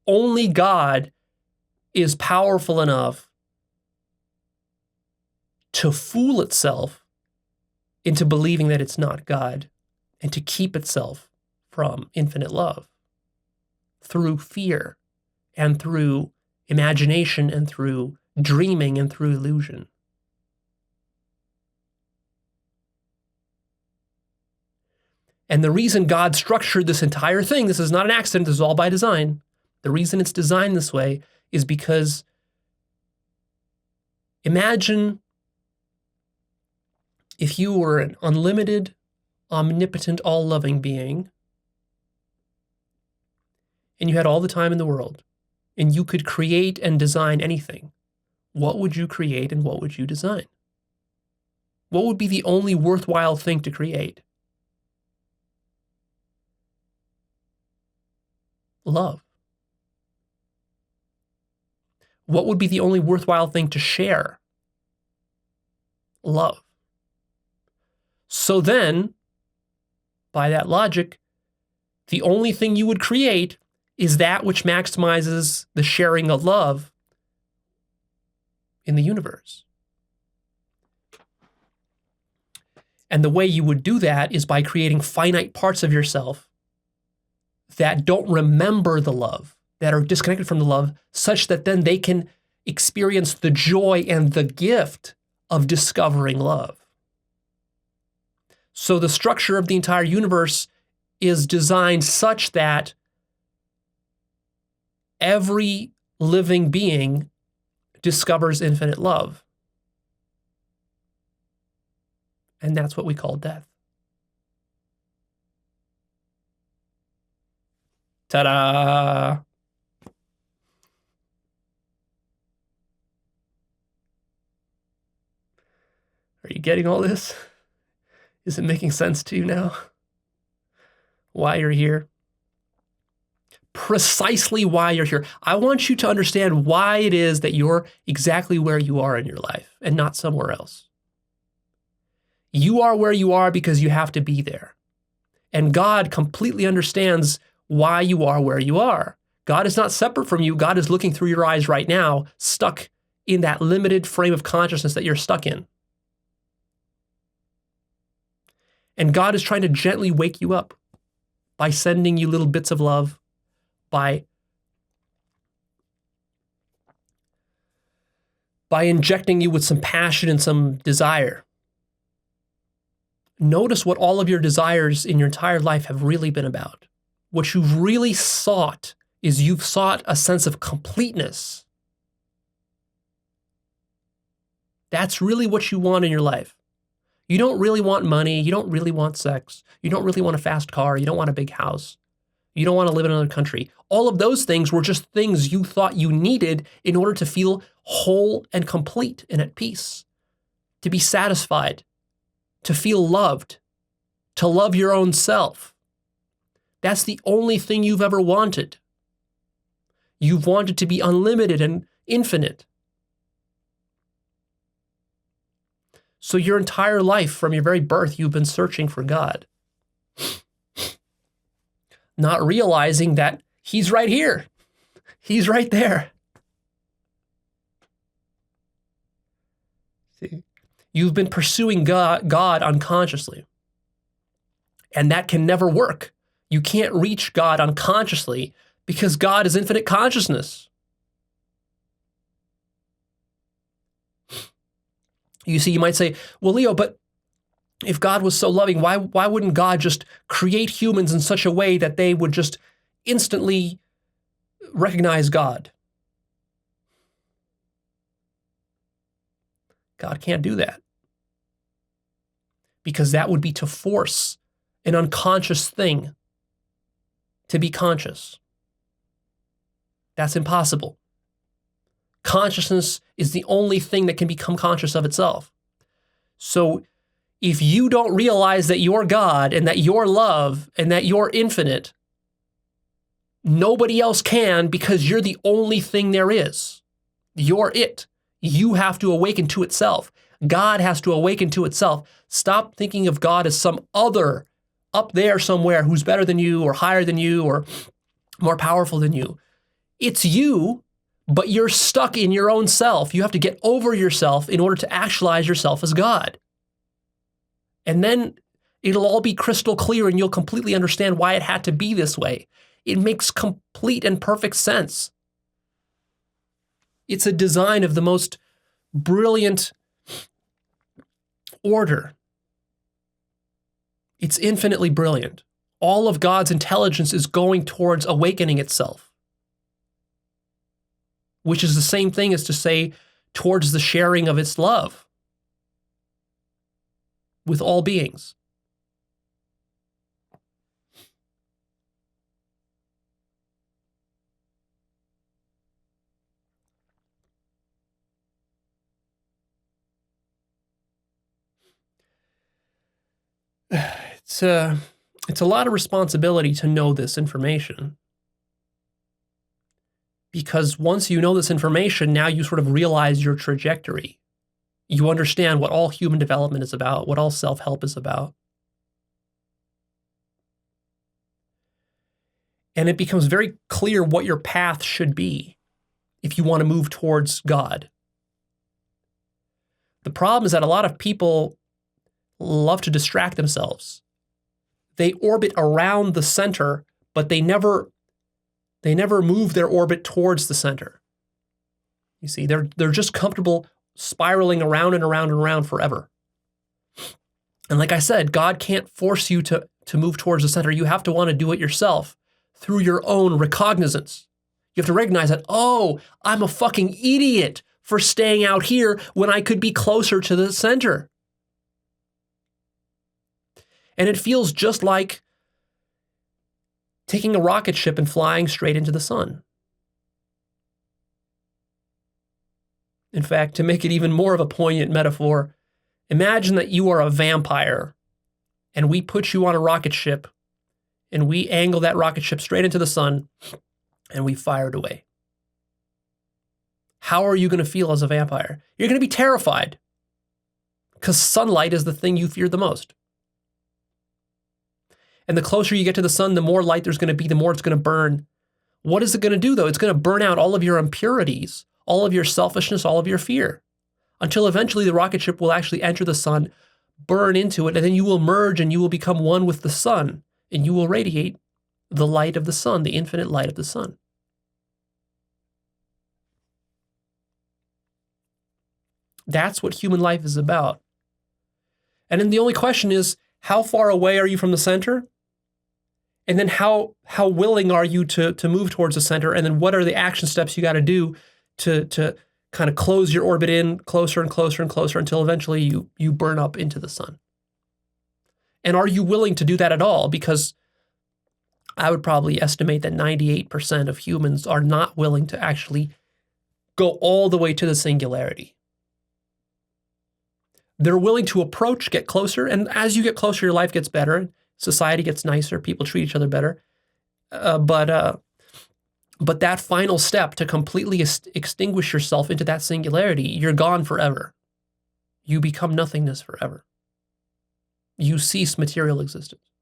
only God is powerful enough to fool itself into believing that it's not God and to keep itself from infinite love through fear and through imagination and through dreaming and through illusion. And the reason God structured this entire thing, this is not an accident, this is all by design. The reason it's designed this way is because imagine if you were an unlimited, omnipotent, all-loving being, and you had all the time in the world, and you could create and design anything. What would you create and what would you design? What would be the only worthwhile thing to create? Love. What would be the only worthwhile thing to share? Love. So then, by that logic, the only thing you would create is that which maximizes the sharing of love in the universe. And the way you would do that is by creating finite parts of yourself that don't remember the love, that are disconnected from the love, such that then they can experience the joy and the gift of discovering love. So the structure of the entire universe is designed such that every living being discovers infinite love. And that's what we call death. Ta-da! Are you getting all this? Is it making sense to you now? Why you're here? Precisely why you're here. I want you to understand why it is that you're exactly where you are in your life and not somewhere else. You are where you are because you have to be there. And God completely understands why you are where you are. God is not separate from you. God is looking through your eyes right now, stuck in that limited frame of consciousness that you're stuck in. And God is trying to gently wake you up by sending you little bits of love, by injecting you with some passion and some desire. Notice what all of your desires in your entire life have really been about. What you've really sought is you've sought a sense of completeness. That's really what you want in your life. You don't really want money. You don't really want sex. You don't really want a fast car. You don't want a big house. You don't want to live in another country. All of those things were just things you thought you needed in order to feel whole and complete and at peace, to be satisfied, to feel loved, to love your own self. That's the only thing you've ever wanted. You've wanted to be unlimited and infinite. So your entire life, from your very birth, you've been searching for God, not realizing that He's right here. He's right there. See, you've been pursuing God unconsciously, and that can never work. You can't reach God unconsciously because God is infinite consciousness. You see, you might say, well, Leo, but if God was so loving, why wouldn't God just create humans in such a way that they would just instantly recognize God? God can't do that, because that would be to force an unconscious thing to be conscious. That's impossible. Consciousness is the only thing that can become conscious of itself. So if you don't realize that you're God and that you're love and that you're infinite, nobody else can, because you're the only thing there is. You're it. You have to awaken to itself. God has to awaken to itself. Stop thinking of God as some other up there somewhere who's better than you or higher than you or more powerful than you. It's you, but you're stuck in your own self. You have to get over yourself in order to actualize yourself as God. And then it'll all be crystal clear and you'll completely understand why it had to be this way. It makes complete and perfect sense. It's a design of the most brilliant order. It's infinitely brilliant. All of God's intelligence is going towards awakening itself, which is the same thing as to say towards the sharing of its love with all beings. It's a lot of responsibility to know this information. Because once you know this information, now you sort of realize your trajectory. You understand what all human development is about, what all self-help is about. And it becomes very clear what your path should be if you want to move towards God. The problem is that a lot of people love to distract themselves. They orbit around the center, but they never move their orbit towards the center. You see, they're just comfortable spiraling around and around and around forever. And like I said, God can't force you to move towards the center. You have to want to do it yourself through your own recognizance. You have to recognize that, oh, I'm a fucking idiot for staying out here when I could be closer to the center. And it feels just like taking a rocket ship and flying straight into the sun. In fact, to make it even more of a poignant metaphor, imagine that you are a vampire and we put you on a rocket ship and we angle that rocket ship straight into the sun and we fire it away. How are you going to feel as a vampire? You're going to be terrified because sunlight is the thing you fear the most. And the closer you get to the sun, the more light there's going to be, the more it's going to burn. What is it going to do, though? It's going to burn out all of your impurities, all of your selfishness, all of your fear, until eventually the rocket ship will actually enter the sun, burn into it, and then you will merge and you will become one with the sun, and you will radiate the light of the sun, the infinite light of the sun. That's what human life is about. And then the only question is, how far away are you from the center? And then how willing are you to move towards the center? And then what are the action steps you got to do to kind of close your orbit in closer and closer and closer until eventually you burn up into the sun? And are you willing to do that at all? Because I would probably estimate that 98% of humans are not willing to actually go all the way to the singularity. They're willing to approach, get closer, and as you get closer, your life gets better, society gets nicer, people treat each other better. But that final step to completely extinguish yourself into that singularity, you're gone forever. You become nothingness forever. You cease material existence.